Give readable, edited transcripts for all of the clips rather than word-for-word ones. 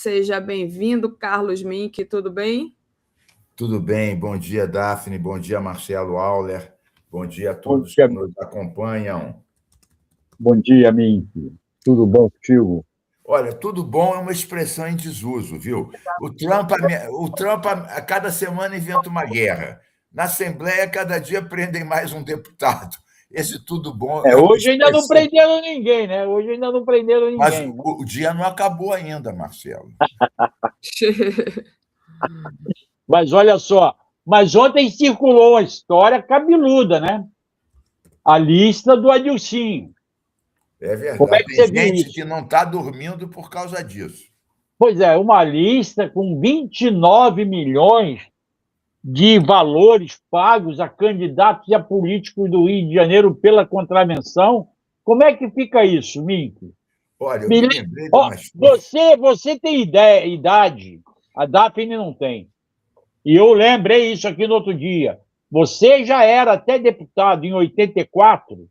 Seja bem-vindo, Carlos Mink, tudo bem? Tudo bem, bom dia, Daphne, bom dia, Marcelo Auler, bom dia a Bom todos dia, que nos acompanham. bom dia, Mink. Tudo bom contigo? Olha, tudo bom é uma expressão em desuso, viu? O Trump a cada semana inventa uma guerra. Na Assembleia, cada dia prendem mais um deputado. Esse tudo bom é uma Hoje ainda não expressão. prenderam ninguém, né? Hoje ainda não prenderam Mas ninguém, né? o dia não acabou ainda, Marcelo. Mas olha só, mas ontem circulou uma história cabeluda, né? A lista do Adilchinho. É Como é verdade. que Tem você viu gente que isso? não está dormindo por causa disso. Pois é, uma lista com 29 milhões de valores pagos a candidatos e a políticos do Rio de Janeiro pela contravenção. Como é que fica isso, Mink? Olha, eu Me me lem- lembrei de Ó, uma história. você tem ideia, idade, a Daphne não tem. E eu lembrei isso aqui no outro dia. Você já era até deputado em 84,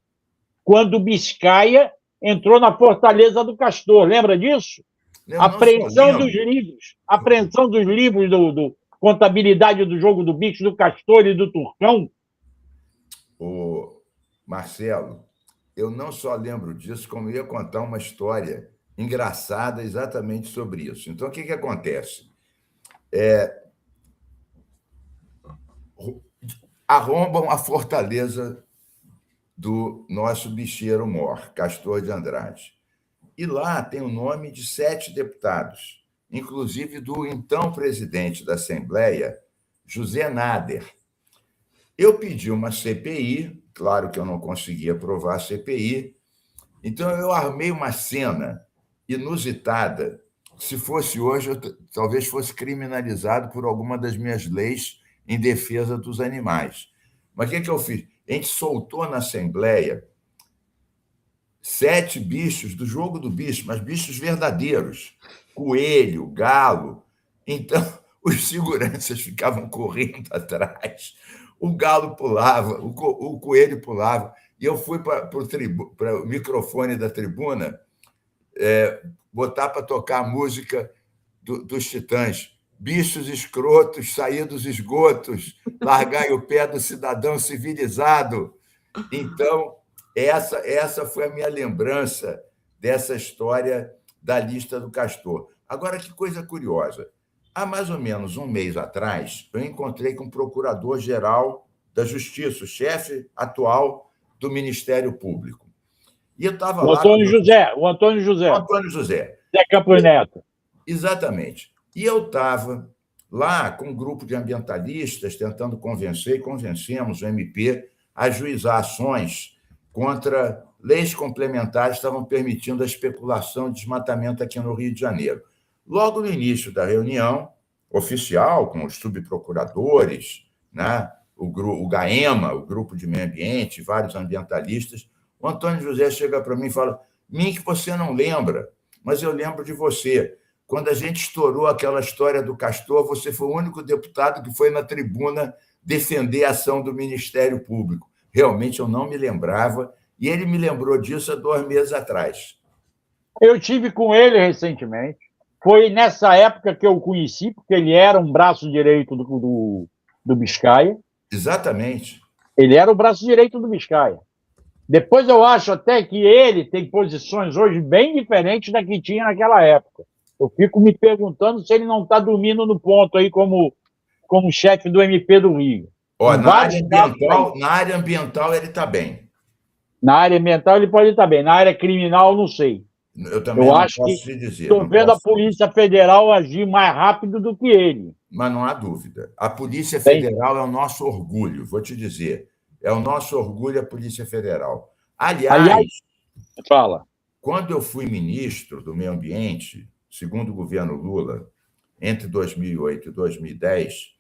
quando o Biscaia entrou na Fortaleza do Castor. Lembra disso? Eu não só Apreensão dos lembro. livros. Apreensão dos livros do Contabilidade do Jogo do Bicho, do Castor e do Turcão. O Marcelo, eu não só lembro disso, como ia contar uma história engraçada exatamente sobre isso. Então, o que acontece? Arrombam a fortaleza do nosso bicheiro mor, Castor de Andrade. E lá tem o nome de 7 deputados, inclusive do então presidente da Assembleia, José Nader. Eu pedi uma CPI, claro que eu não consegui aprovar a CPI, então eu armei uma cena inusitada. Se fosse hoje, eu talvez fosse criminalizado por alguma das minhas leis em defesa dos animais. Mas o que eu fiz? A gente soltou na Assembleia 7 bichos do jogo do bicho, mas bichos verdadeiros. Coelho, galo. Então, os seguranças ficavam correndo atrás. O galo pulava, o coelho pulava. E eu fui para o microfone da tribuna botar para tocar a música dos Titãs. Bichos escrotos, sair dos esgotos, largai o pé do cidadão civilizado. Então, essa foi a minha lembrança dessa história da lista do Castor. Agora, que coisa curiosa. Há mais ou menos um mês atrás, eu encontrei com o Procurador-Geral da Justiça, o chefe atual do Ministério Público. E eu estava O lá Antônio com José, o Antônio José. o Antônio José. Zé Campos Neto. Exatamente. E eu estava lá com um grupo de ambientalistas tentando convencer, e convencemos o MP a ajuizar ações contra leis complementares que estavam permitindo a especulação e desmatamento aqui no Rio de Janeiro. Logo no início da reunião oficial, com os subprocuradores, né, o GAEMA, o Grupo de Meio Ambiente, vários ambientalistas, o Antônio José chega para mim e fala: Mink, você não lembra, mas eu lembro de você. Quando a gente estourou aquela história do Castor, você foi o único deputado que foi na tribuna defender a ação do Ministério Público. Realmente eu não me lembrava, e ele me lembrou disso há 2 meses atrás. Eu tive com ele recentemente. Foi nessa época que eu o conheci, porque ele era um braço direito do Biscaia. Exatamente. Ele era o braço direito do Biscaia. Depois eu acho até que ele tem posições hoje bem diferentes da que tinha naquela época. Eu fico me perguntando se ele não está dormindo no ponto aí como chefe do MP do Rio. Ó, Em vários casos aí. na área ambiental ele está bem. Na área ambiental ele pode estar bem, na área criminal eu não sei. Eu também Eu não acho posso que te dizer. estou Não vendo a posso, Polícia Federal agir mais rápido do que ele. mas não há dúvida. A Polícia Tem. Federal é o nosso orgulho, vou te dizer. É o nosso orgulho a Polícia Federal. Aliás, Aliás, fala. quando eu fui ministro do Meio Ambiente, segundo o governo Lula, entre 2008 e 2010,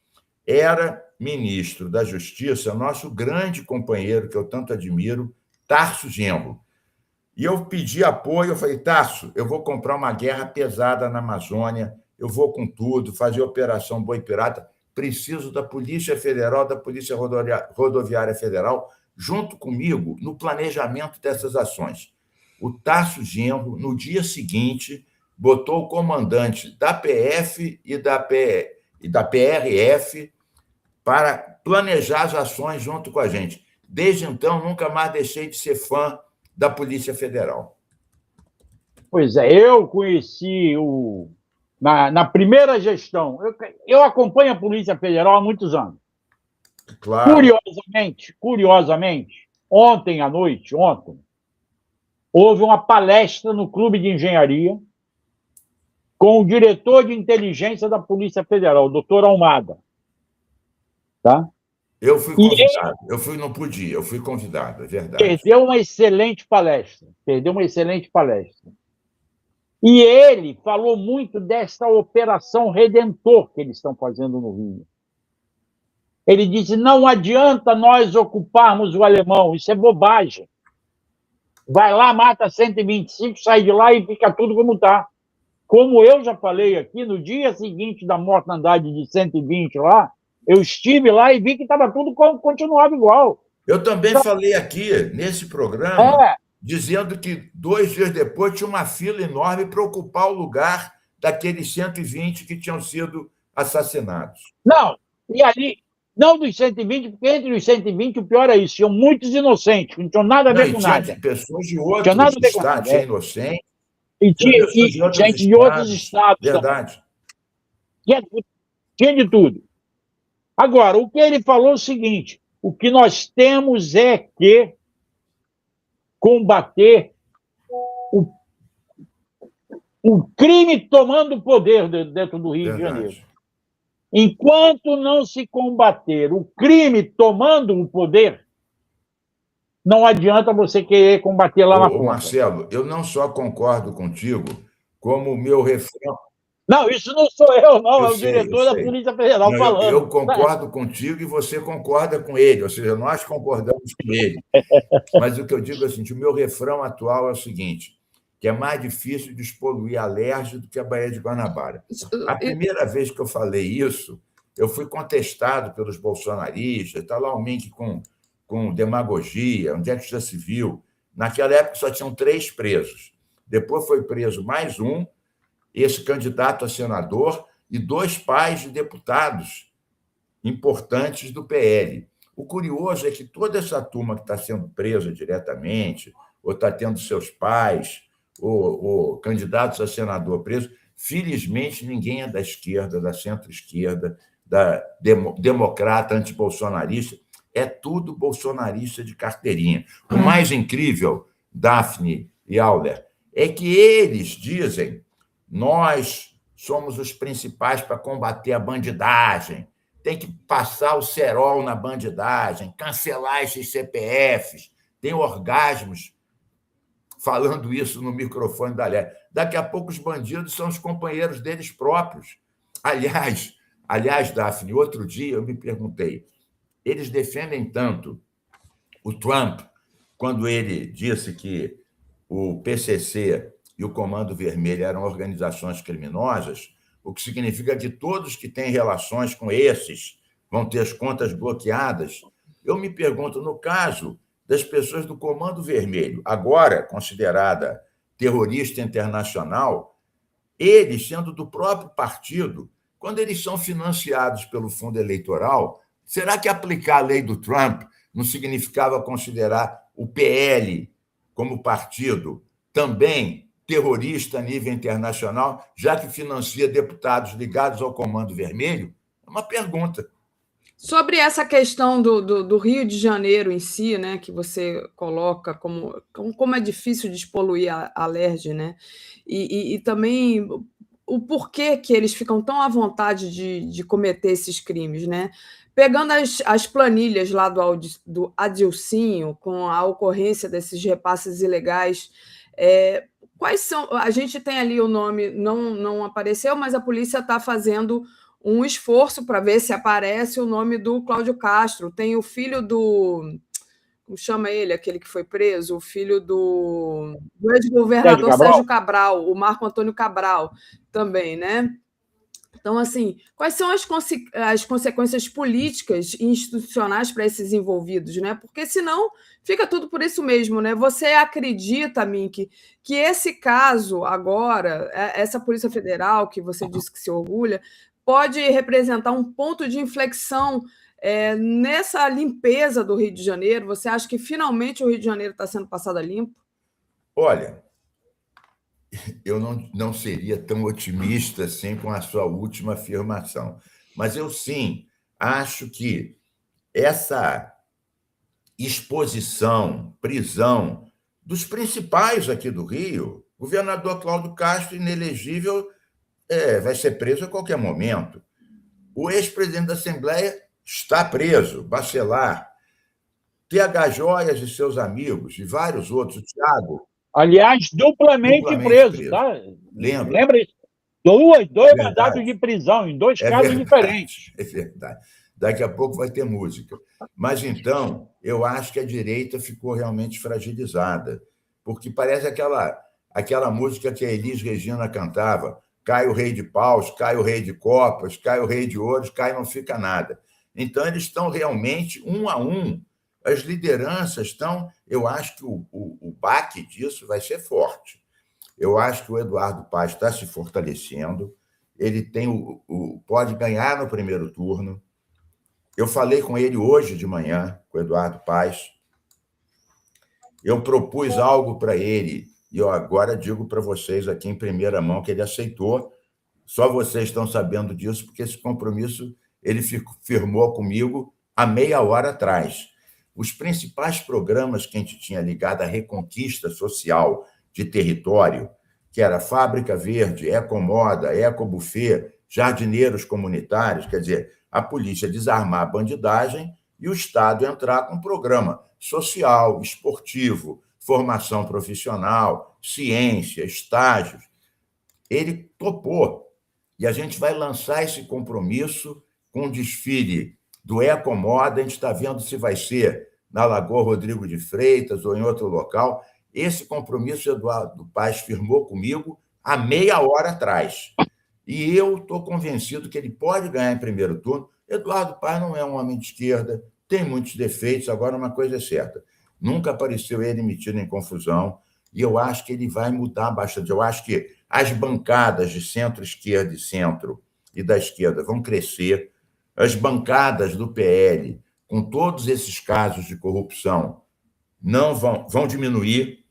era ministro da Justiça nosso grande companheiro, que eu tanto admiro, Tarso Genro. E eu pedi apoio, eu falei: Tarso, eu vou comprar uma guerra pesada na Amazônia, eu vou com tudo, fazer Operação Boi Pirata, preciso da Polícia Federal, da Polícia Rodoviária Federal, junto comigo no planejamento dessas ações. O Tarso Genro, no dia seguinte, botou o comandante da PF e da PRF para planejar as ações junto com a gente. Desde então, nunca mais deixei de ser fã da Polícia Federal. Pois é, eu conheci na primeira gestão. Eu acompanho a Polícia Federal há muitos anos. Claro. Curiosamente, ontem à noite, houve uma palestra no Clube de Engenharia com o diretor de inteligência da Polícia Federal, o doutor Almada. Tá? Eu fui convidado. Não podia, eu fui convidado, é verdade. Perdeu uma excelente palestra. E ele falou muito dessa Operação Redentor que eles estão fazendo no Rio. Ele disse, não adianta nós ocuparmos o Alemão, isso é bobagem. Vai lá, mata 125, sai de lá e fica tudo como está. Como eu já falei aqui, no dia seguinte da mortandade de 120 lá, eu estive lá e vi que estava tudo continuava igual. Eu também falei aqui, nesse programa, dizendo que 2 dias depois tinha uma fila enorme para ocupar o lugar daqueles 120 que tinham sido assassinados. Não, e ali, não dos 120, porque entre os 120 o pior é isso, tinham muitos inocentes, que não tinham nada a ver com nada. Tinha pessoas de outros estados, tinha inocentes. E tinha gente de outros estados. Verdade. Tinha de tudo. Agora, o que ele falou é o seguinte, o que nós temos é que combater o crime tomando poder dentro do Rio de Janeiro. Enquanto não se combater o crime tomando o poder, não adianta você querer combater lá na ponta. Marcelo, eu não só concordo contigo, como o meu refrão... Não, isso não sou eu, não, é o diretor da Polícia Federal falando. Eu concordo contigo e você concorda com ele, ou seja, nós concordamos com ele. Mas o que eu digo é o seguinte, o meu refrão atual é o seguinte, que é mais difícil despoluir a Alerj do que a Baía de Guanabara. A primeira vez que eu falei isso, eu fui contestado pelos bolsonaristas, está lá o Mink com demagogia, onde é que já se viu? Naquela época só tinham 3 presos. Depois foi preso mais um, esse candidato a senador, e 2 pais de deputados importantes do PL. O curioso é que toda essa turma que está sendo presa diretamente, ou está tendo seus pais, ou candidatos a senador presos, felizmente ninguém é da esquerda, da centro-esquerda, da democrata, antibolsonarista, é tudo bolsonarista de carteirinha. O mais incrível, Daphne e Auler, é que eles dizem nós somos os principais para combater a bandidagem, tem que passar o cerol na bandidagem, cancelar esses CPFs, tem orgasmos falando isso no microfone da Alerj. Daqui a pouco os bandidos são os companheiros deles próprios. Aliás, Daphne, outro dia eu me perguntei, eles defendem tanto o Trump, quando ele disse que o PCC e o Comando Vermelho eram organizações criminosas, o que significa que todos que têm relações com esses vão ter as contas bloqueadas. Eu me pergunto, no caso das pessoas do Comando Vermelho, agora considerada terrorista internacional, eles, sendo do próprio partido, quando eles são financiados pelo fundo eleitoral, será que aplicar a lei do Trump não significava considerar o PL como partido também terrorista a nível internacional, já que financia deputados ligados ao Comando Vermelho? É uma pergunta. Sobre essa questão do Rio de Janeiro em si, né, que você coloca como é difícil despoluir a Alerj, né? E também o porquê que eles ficam tão à vontade de cometer esses crimes, né? Pegando as planilhas lá do Adilcinho, com a ocorrência desses repasses ilegais, quais são? A gente tem ali o nome, não apareceu, mas a polícia está fazendo um esforço para ver se aparece o nome do Cláudio Castro. Tem o filho do... Como chama ele, aquele que foi preso? O filho do ex-governador Sérgio Cabral, o Marco Antônio Cabral, também, né? Então, assim, quais são as consequências políticas e institucionais para esses envolvidos, né? Porque senão fica tudo por isso mesmo, né? Você acredita, Mink, que esse caso agora, essa Polícia Federal, que você disse que se orgulha, pode representar um ponto de inflexão nessa limpeza do Rio de Janeiro? Você acha que finalmente o Rio de Janeiro está sendo passado a limpo? Olha, eu não seria tão otimista assim com a sua última afirmação, mas eu sim acho que essa exposição, prisão dos principais aqui do Rio, o governador Cláudio Castro, inelegível, vai ser preso a qualquer momento. O ex-presidente da Assembleia está preso, Bacelar, TH Joias e seus amigos, e vários outros, o Thiago. Aliás, duplamente preso, tá? Lembra isso? Dois mandatos de prisão, em dois casos diferentes. É verdade. Daqui a pouco vai ter música. Mas, então, eu acho que a direita ficou realmente fragilizada, porque parece aquela música que a Elis Regina cantava: cai o rei de paus, cai o rei de copas, cai o rei de ouros, cai não fica nada. Então, eles estão realmente um a um. As lideranças estão... Eu acho que o baque disso vai ser forte. Eu acho que o Eduardo Paes está se fortalecendo, ele pode ganhar no primeiro turno. Eu falei com ele hoje de manhã, com o Eduardo Paes. Eu propus algo para ele, e eu agora digo para vocês aqui em primeira mão que ele aceitou. Só vocês estão sabendo disso, porque esse compromisso ele firmou comigo há meia hora atrás. Os principais programas que a gente tinha ligado à reconquista social de território, que era Fábrica Verde, Ecomoda, Ecobuffet, Jardineiros Comunitários, quer dizer, a polícia desarmar a bandidagem e o Estado entrar com um programa social, esportivo, formação profissional, ciência, estágios. Ele topou. E a gente vai lançar esse compromisso com o desfile do Ecomoda. A gente está vendo se vai ser na Lagoa Rodrigo de Freitas ou em outro local. Esse compromisso o Eduardo Paes firmou comigo há meia hora atrás. E eu estou convencido que ele pode ganhar em primeiro turno. Eduardo Paes não é um homem de esquerda, tem muitos defeitos. Agora, uma coisa é certa: nunca apareceu ele metido em confusão, e eu acho que ele vai mudar bastante. Eu acho que as bancadas de centro-esquerda e centro e da esquerda vão crescer, as bancadas do PL, com todos esses casos de corrupção, não vão diminuir,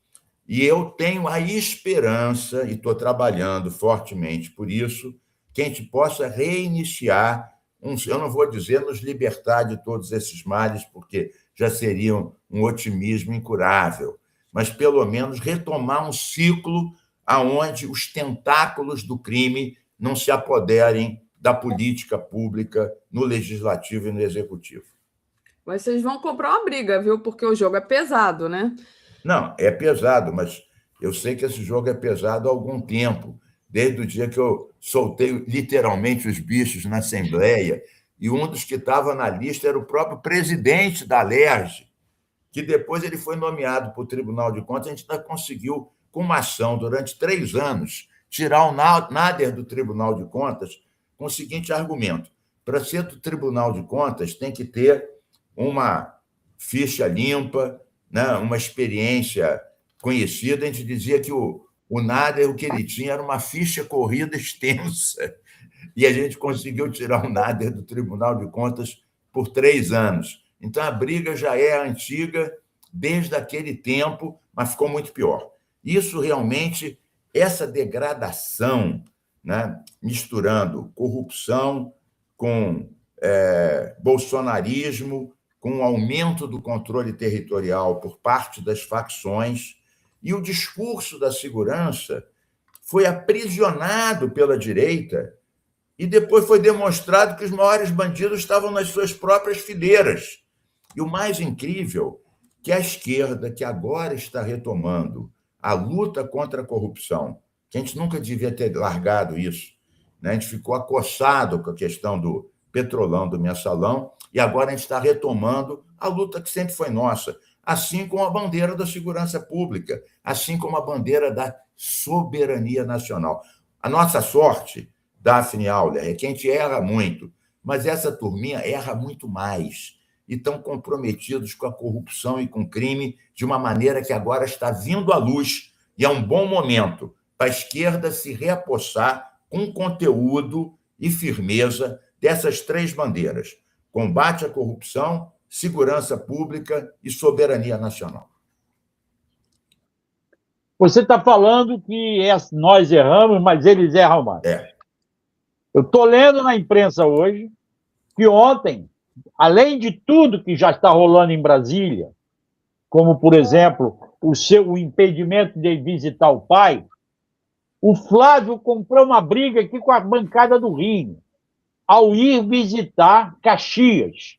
e eu tenho a esperança, e estou trabalhando fortemente por isso, que a gente possa reiniciar, eu não vou dizer nos libertar de todos esses males, porque já seria um otimismo incurável, mas pelo menos retomar um ciclo onde os tentáculos do crime não se apoderem da política pública no legislativo e no executivo. Mas vocês vão comprar uma briga, viu? Porque o jogo é pesado, né? Não, é pesado, mas eu sei que esse jogo é pesado há algum tempo, desde o dia que eu soltei literalmente os bichos na Assembleia, e um dos que estava na lista era o próprio presidente da Alerj, que depois ele foi nomeado para o Tribunal de Contas. A gente ainda conseguiu, com uma ação durante 3 anos, tirar o Nader do Tribunal de Contas com o seguinte argumento: para ser do Tribunal de Contas tem que ter uma ficha limpa, né, uma experiência conhecida. A gente dizia que o Nader, o que ele tinha era uma ficha corrida extensa, e a gente conseguiu tirar o Nader do Tribunal de Contas por 3 anos. Então, a briga já é antiga desde aquele tempo, mas ficou muito pior. Isso realmente, essa degradação, né, misturando corrupção com bolsonarismo, com o aumento do controle territorial por parte das facções, e o discurso da segurança foi aprisionado pela direita, e depois foi demonstrado que os maiores bandidos estavam nas suas próprias fileiras. E o mais incrível, que a esquerda, que agora está retomando a luta contra a corrupção, que a gente nunca devia ter largado isso, né? A gente ficou acossado com a questão do Petrolão, do Mensalão, e agora a gente está retomando a luta que sempre foi nossa, assim como a bandeira da segurança pública, assim como a bandeira da soberania nacional. A nossa sorte Daphne Auler, é que a gente erra muito, mas essa turminha erra muito mais e estão comprometidos com a corrupção e com o crime de uma maneira que agora está vindo à luz e é um bom momento para a esquerda se reapossar com conteúdo e firmeza dessas três bandeiras: combate à corrupção, segurança pública e soberania nacional. Você está falando que nós erramos, mas eles erram mais. Eu estou lendo na imprensa hoje que ontem, além de tudo que já está rolando em Brasília, como, por exemplo, o impedimento de visitar o pai, o Flávio comprou uma briga aqui com a bancada do Rio, ao ir visitar Caxias,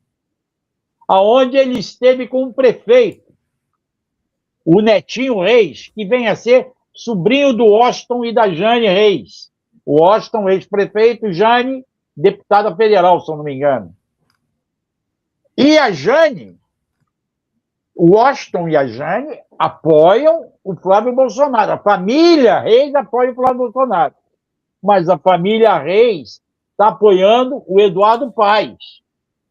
aonde ele esteve com o prefeito, o Netinho Reis, que vem a ser sobrinho do Washington e da Jane Reis. O Washington, ex-prefeito, Jane, deputada federal, se eu não me engano. E a Jane, o Washington e a Jane apoiam o Flávio Bolsonaro. A família Reis apoia o Flávio Bolsonaro. Mas a família Reis está apoiando o Eduardo Paes.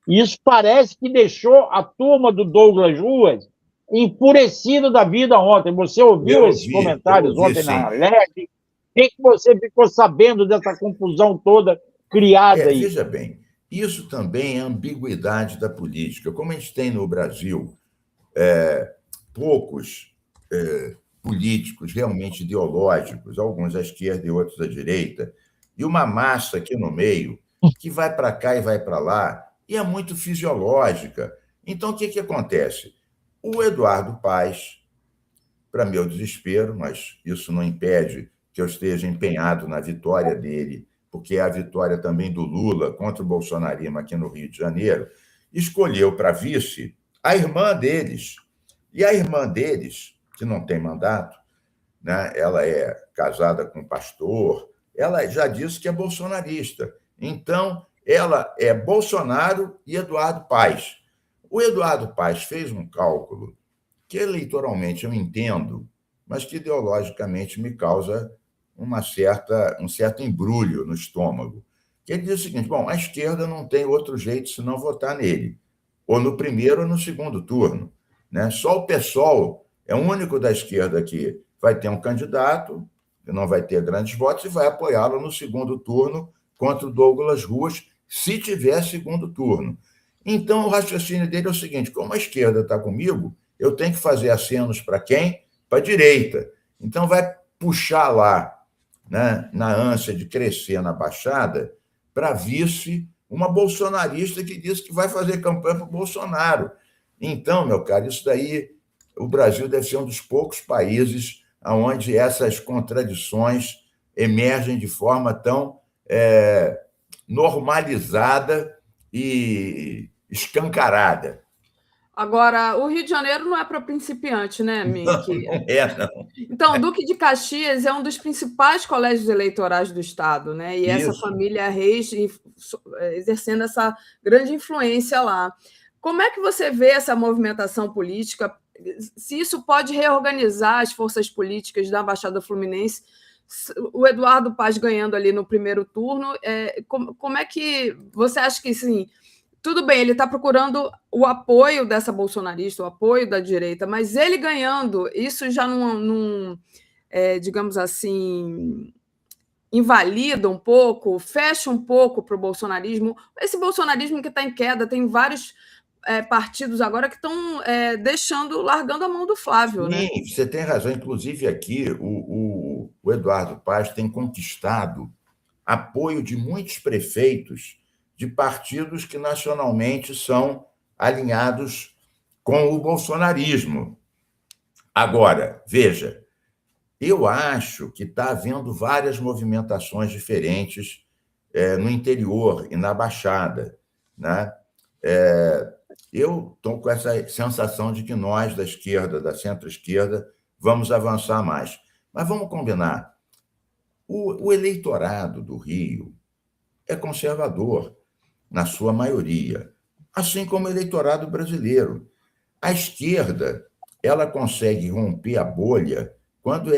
Isso parece que deixou a turma do Douglas Ruas enfurecido da vida ontem. Você ouviu esses comentários ontem na LED? O que você ficou sabendo dessa confusão toda criada aí? Veja bem, isso também é ambiguidade da política. Como a gente tem no Brasil poucos políticos realmente ideológicos, alguns à esquerda e outros à direita, e uma massa aqui no meio que vai para cá e vai para lá, e é muito fisiológica. Então, o que acontece? O Eduardo Paes, para meu desespero, mas isso não impede que eu esteja empenhado na vitória dele, porque é a vitória também do Lula contra o bolsonarismo aqui no Rio de Janeiro, escolheu para vice a irmã deles. E a irmã deles, que não tem mandato, né, ela é casada com um pastor, ela já disse que é bolsonarista. Então, ela é Bolsonaro e Eduardo Paes. O Eduardo Paes fez um cálculo que eleitoralmente eu entendo, mas que ideologicamente me causa um certo embrulho no estômago. Que ele diz o seguinte: bom, a esquerda não tem outro jeito senão votar nele, ou no primeiro ou no segundo turno, né? Só o PSOL é o único da esquerda que vai ter um candidato, que não vai ter grandes votos, e vai apoiá-lo no segundo turno contra o Douglas Ruas, se tiver segundo turno. Então, o raciocínio dele é o seguinte: como a esquerda está comigo, eu tenho que fazer acenos para quem? Para a direita. Então, vai puxar lá, né, na ânsia de crescer na Baixada, para vice uma bolsonarista que disse que vai fazer campanha para o Bolsonaro. Então, meu caro, isso daí, o Brasil deve ser um dos poucos países onde essas contradições emergem de forma tão normalizada e escancarada. Agora, o Rio de Janeiro não é para principiante, né, Mink? Não, não. Então, Duque de Caxias é um dos principais colégios eleitorais do Estado, né? E essa família Reis exercendo essa grande influência lá. Como é que você vê essa movimentação política? Se isso pode reorganizar as forças políticas da Baixada Fluminense, o Eduardo Paes ganhando ali no primeiro turno, como é que você acha que, sim, tudo bem, ele está procurando o apoio dessa bolsonarista, o apoio da direita, mas ele ganhando, isso já não digamos assim, invalida um pouco, fecha um pouco para o bolsonarismo. Esse bolsonarismo que está em queda, tem vários partidos agora que estão largando a mão do Flávio. Sim, né? Você tem razão. Inclusive, aqui, o Eduardo Paes tem conquistado apoio de muitos prefeitos de partidos que nacionalmente são alinhados com o bolsonarismo. Agora, veja, eu acho que está havendo várias movimentações diferentes no interior e na Baixada, né? Eu estou com essa sensação de que nós, da esquerda, da centro-esquerda, vamos avançar mais. Mas vamos combinar, o eleitorado do Rio é conservador, na sua maioria, assim como o eleitorado brasileiro. A esquerda, ela consegue romper a bolha quando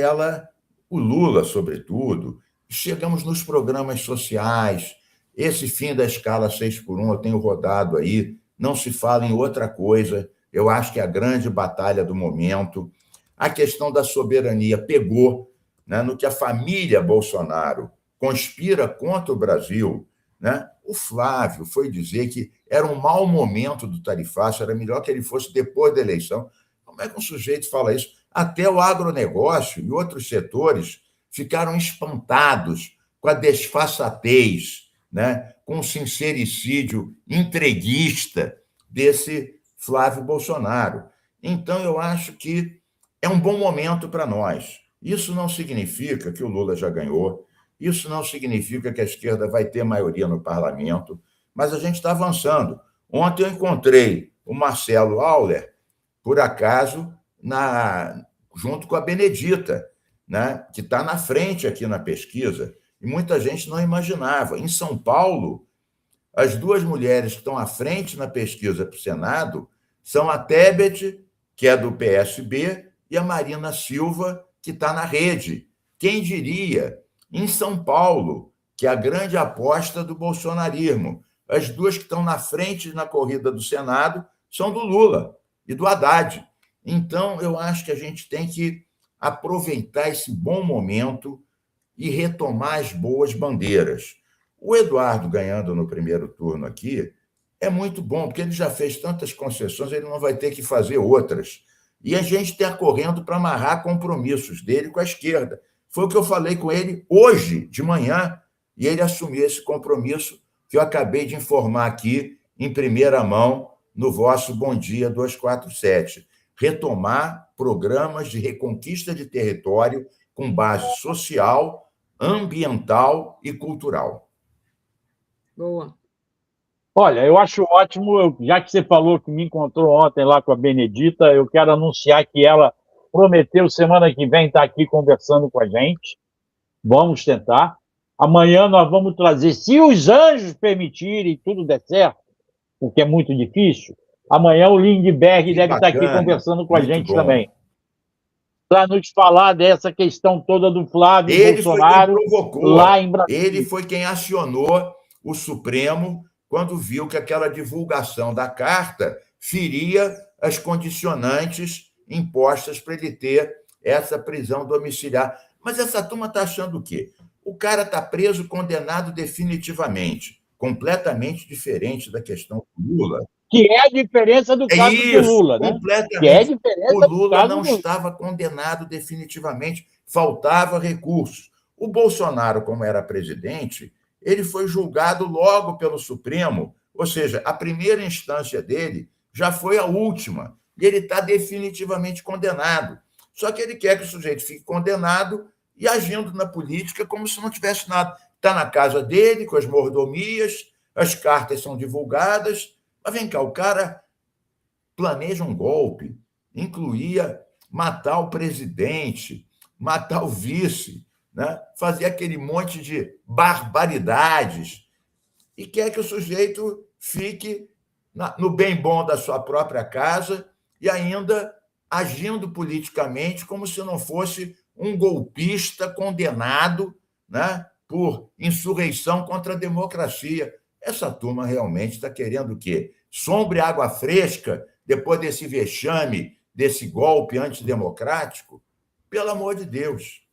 o Lula, sobretudo, chegamos nos programas sociais, esse fim da escala 6x1, eu tenho rodado aí, não se fala em outra coisa, eu acho que é a grande batalha do momento. A questão da soberania pegou, né, no que a família Bolsonaro conspira contra o Brasil, né? O Flávio foi dizer que era um mau momento do tarifaço, era melhor que ele fosse depois da eleição. Como é que um sujeito fala isso? Até o agronegócio e outros setores ficaram espantados com a desfaçatez, né? Com o sincericídio entreguista desse Flávio Bolsonaro. Então, eu acho que é um bom momento para nós. Isso não significa que o Lula já ganhou, isso não significa que a esquerda vai ter maioria no parlamento, mas a gente está avançando. Ontem eu encontrei o Marcelo Auler, por acaso, junto com a Benedita, né, que está na frente aqui na pesquisa, e muita gente não imaginava. Em São Paulo, as duas mulheres que estão à frente na pesquisa para o Senado são a Tebet, que é do PSB, e a Marina Silva, que está na Rede. Quem diria? Em São Paulo, que é a grande aposta do bolsonarismo. As duas que estão na frente na corrida do Senado são do Lula e do Haddad. Então, eu acho que a gente tem que aproveitar esse bom momento e retomar as boas bandeiras. O Eduardo ganhando no primeiro turno aqui é muito bom, porque ele já fez tantas concessões, ele não vai ter que fazer outras. E a gente está correndo para amarrar compromissos dele com a esquerda. Foi o que eu falei com ele hoje, de manhã, e ele assumiu esse compromisso que eu acabei de informar aqui, em primeira mão, no vosso Bom Dia 247. Retomar programas de reconquista de território com base social, ambiental e cultural. Boa. Olha, eu acho ótimo, já que você falou que me encontrou ontem lá com a Benedita, eu quero anunciar que ela prometeu semana que vem estar aqui conversando com a gente. Vamos tentar. Amanhã nós vamos trazer, se os anjos permitirem e tudo der certo, o que é muito difícil, amanhã o Lindbergh deve estar aqui conversando com a gente também, para nos falar dessa questão toda do Flávio Bolsonaro lá em Brasília. Ele foi quem acionou o Supremo quando viu que aquela divulgação da carta feria as condicionantes impostas para ele ter essa prisão domiciliar. Mas essa turma está achando o quê? O cara está preso, condenado definitivamente, completamente diferente da questão do Lula. Que é a diferença do caso do Lula, né? Completamente. Que é a diferença o Lula não estava condenado definitivamente, faltava recursos. O Bolsonaro, como era presidente, ele foi julgado logo pelo Supremo, ou seja, a primeira instância dele já foi a última, e ele está definitivamente condenado. Só que ele quer que o sujeito fique condenado e agindo na política como se não tivesse nada. Está na casa dele, com as mordomias, as cartas são divulgadas, mas vem cá, o cara planeja um golpe, incluía matar o presidente, matar o vice, né? Fazer aquele monte de barbaridades e quer que o sujeito fique no bem bom da sua própria casa e ainda agindo politicamente como se não fosse um golpista condenado, né, por insurreição contra a democracia. Essa turma realmente está querendo o quê? Sombra e água fresca depois desse vexame, desse golpe antidemocrático? Pelo amor de Deus.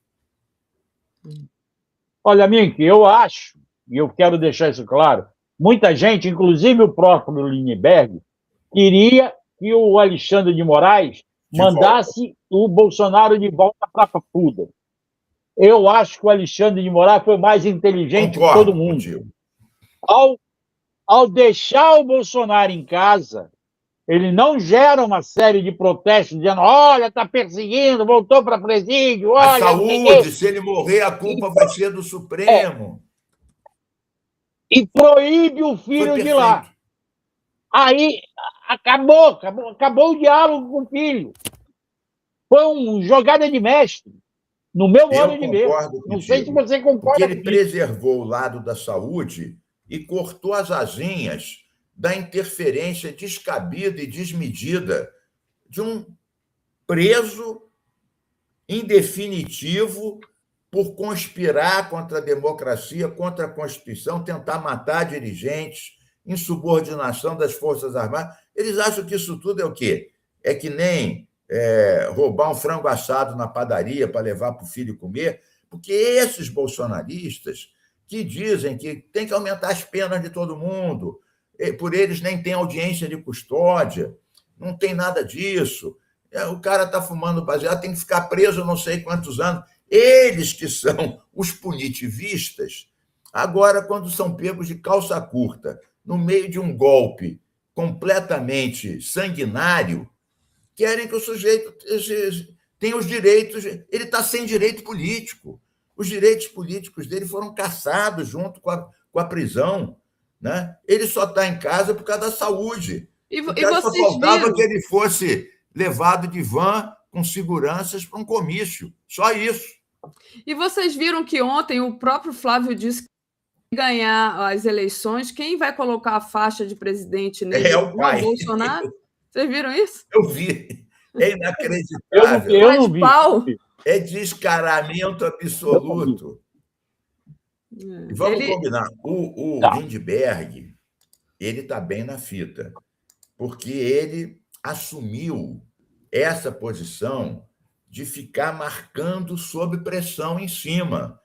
Olha, Mink, eu acho, e eu quero deixar isso claro, muita gente, inclusive o próprio Lindbergh, queria que o Alexandre de Moraes mandasse o Bolsonaro de volta para a Papuda. Eu acho que o Alexandre de Moraes foi mais inteligente que todo mundo. Ao deixar o Bolsonaro em casa, ele não gera uma série de protestos dizendo: olha, está perseguindo, voltou para presídio, olha... A saúde, se ele morrer, a culpa vai ser do Supremo. E proíbe o filho de lá. Aí acabou o diálogo com o filho. Foi uma jogada de mestre, no meu modo de ver. Não sei se você concorda. Porque ele preservou o lado da saúde e cortou as asinhas da interferência descabida e desmedida de um preso em definitivo por conspirar contra a democracia, contra a Constituição, tentar matar dirigentes, insubordinação das Forças Armadas. Eles acham que isso tudo é o quê? É que nem roubar um frango assado na padaria para levar para o filho comer, porque esses bolsonaristas que dizem que tem que aumentar as penas de todo mundo, por eles nem tem audiência de custódia, não tem nada disso. O cara está fumando baseado, tem que ficar preso não sei quantos anos. Eles que são os punitivistas, agora, quando são pegos de calça curta, no meio de um golpe completamente sanguinário, querem que o sujeito tenha os direitos. Ele está sem direito político. Os direitos políticos dele foram cassados junto com a prisão. Né? Ele só está em casa por causa da saúde. E só faltava que ele fosse levado de van com seguranças para um comício. Só isso. E vocês viram que ontem o próprio Flávio disse que ganhar as eleições, quem vai colocar a faixa de presidente nele é o pai. Bolsonaro? Vocês viram isso? Eu vi. É inacreditável. Eu não vi. Pau. É descaramento absoluto. E vamos combinar. O Lindbergh, ele está bem na fita, porque ele assumiu essa posição de ficar marcando sob pressão em cima.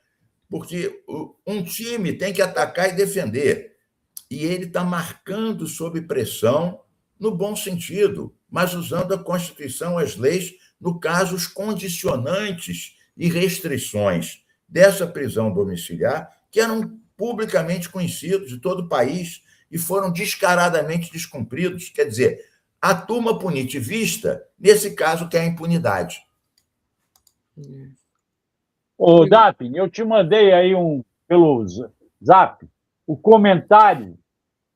Porque um time tem que atacar e defender. E ele está marcando sob pressão no bom sentido, mas usando a Constituição, as leis, no caso, os condicionantes e restrições dessa prisão domiciliar, que eram publicamente conhecidos de todo o país e foram descaradamente descumpridos. Quer dizer, a turma punitivista, nesse caso, quer a impunidade. Ô, Daphne, eu te mandei aí pelo Zap o comentário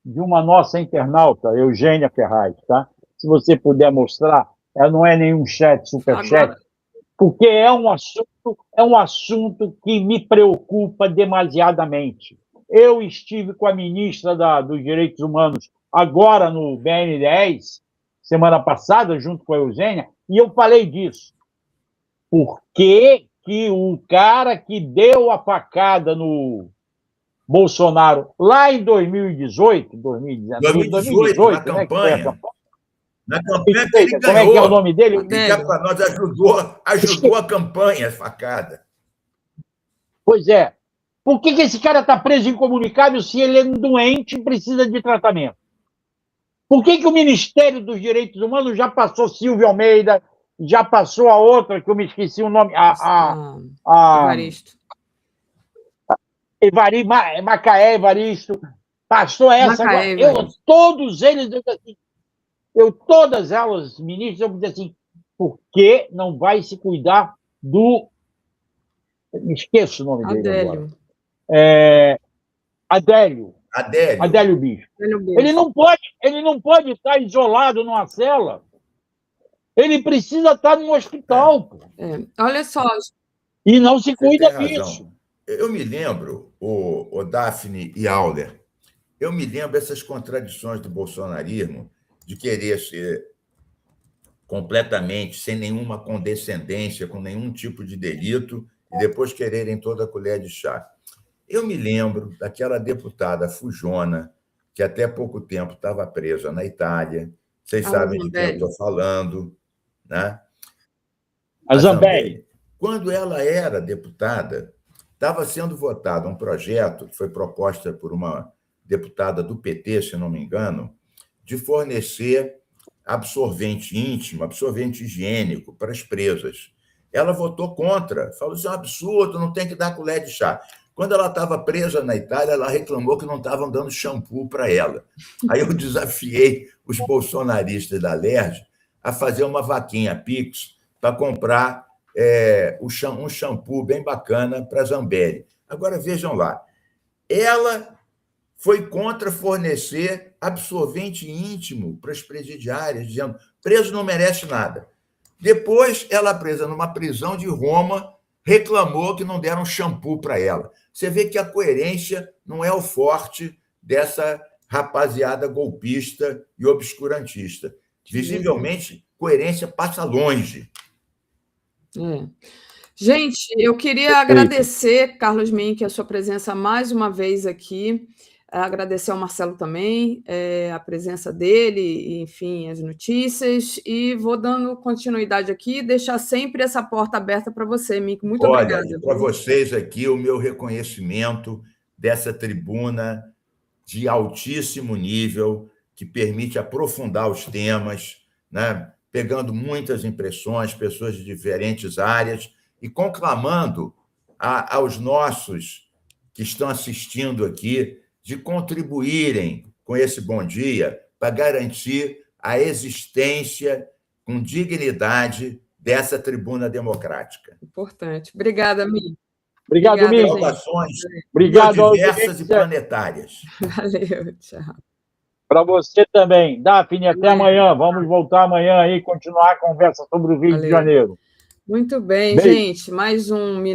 de uma nossa internauta, Eugênia Ferraz, tá? Se você puder mostrar, ela não é nenhum chat, superchat, porque é um assunto que me preocupa demasiadamente. Eu estive com a ministra dos Direitos Humanos agora no BN10, semana passada, junto com a Eugênia, e eu falei disso. Por que o cara que deu a facada no Bolsonaro lá em 2018, 2018, na campanha. Na campanha que ele ganhou. Como é que é o nome dele? Para nós ajudou a campanha, a facada. Pois é. Por que esse cara está preso incomunicável se ele é um doente e precisa de tratamento? Por que o Ministério dos Direitos Humanos já passou Silvio Almeida, já passou a outra, que eu me esqueci o nome, Evaristo. Macaé Evaristo, passou essa. Macaé, todos eles, todas elas, ministros, eu disse assim, por que não vai se cuidar do... Me esqueço o nome dele agora. Adélio Bispo. Ele não pode estar isolado numa cela. Ele precisa estar num hospital. Olha só. E não se cuida disso. Eu me lembro, o Daphne e Auler, eu me lembro essas contradições do bolsonarismo de querer ser completamente, sem nenhuma condescendência, com nenhum tipo de delito, e depois quererem toda a colher de chá. Eu me lembro daquela deputada fujona, que até pouco tempo estava presa na Itália. Vocês sabem de quem eu estou falando, né? A Zambelli. Quando ela era deputada, estava sendo votado um projeto que foi proposta por uma deputada do PT, se não me engano, de fornecer absorvente íntimo, absorvente higiênico para as presas. Ela votou contra, falou assim, é um absurdo, não tem que dar colher de chá. Quando ela estava presa na Itália, ela reclamou que não estavam dando shampoo para ela. Aí eu desafiei os bolsonaristas da LERJ a fazer uma vaquinha Pix para comprar um shampoo bem bacana para a Zambelli. Agora, vejam lá, ela foi contra fornecer absorvente íntimo para as presidiárias, dizendo preso não merece nada. Depois, ela presa numa prisão de Roma, reclamou que não deram shampoo para ela. Você vê que a coerência não é o forte dessa rapaziada golpista e obscurantista. Visivelmente, coerência passa longe. Gente, eu queria agradecer, Carlos Mink, a sua presença mais uma vez aqui, agradecer ao Marcelo também, a presença dele, e, enfim, as notícias, e vou dando continuidade aqui, deixar sempre essa porta aberta para você, Mink. Muito Olha, obrigada. para vocês aqui, o meu reconhecimento dessa tribuna de altíssimo nível, que permite aprofundar os temas, né? Pegando muitas impressões, pessoas de diferentes áreas, e conclamando aos nossos que estão assistindo aqui de contribuírem com esse Bom Dia para garantir a existência com dignidade dessa tribuna democrática. Importante. Obrigada, Mink. Obrigado, Obrigada, Mink. Saudações Obrigado, biodiversas e planetárias. Valeu, tchau. Para você também. Daphne, até amanhã. Vamos voltar amanhã aí e continuar a conversa sobre o Rio de Janeiro. Muito bem, Beijo. gente. Mais um minuto.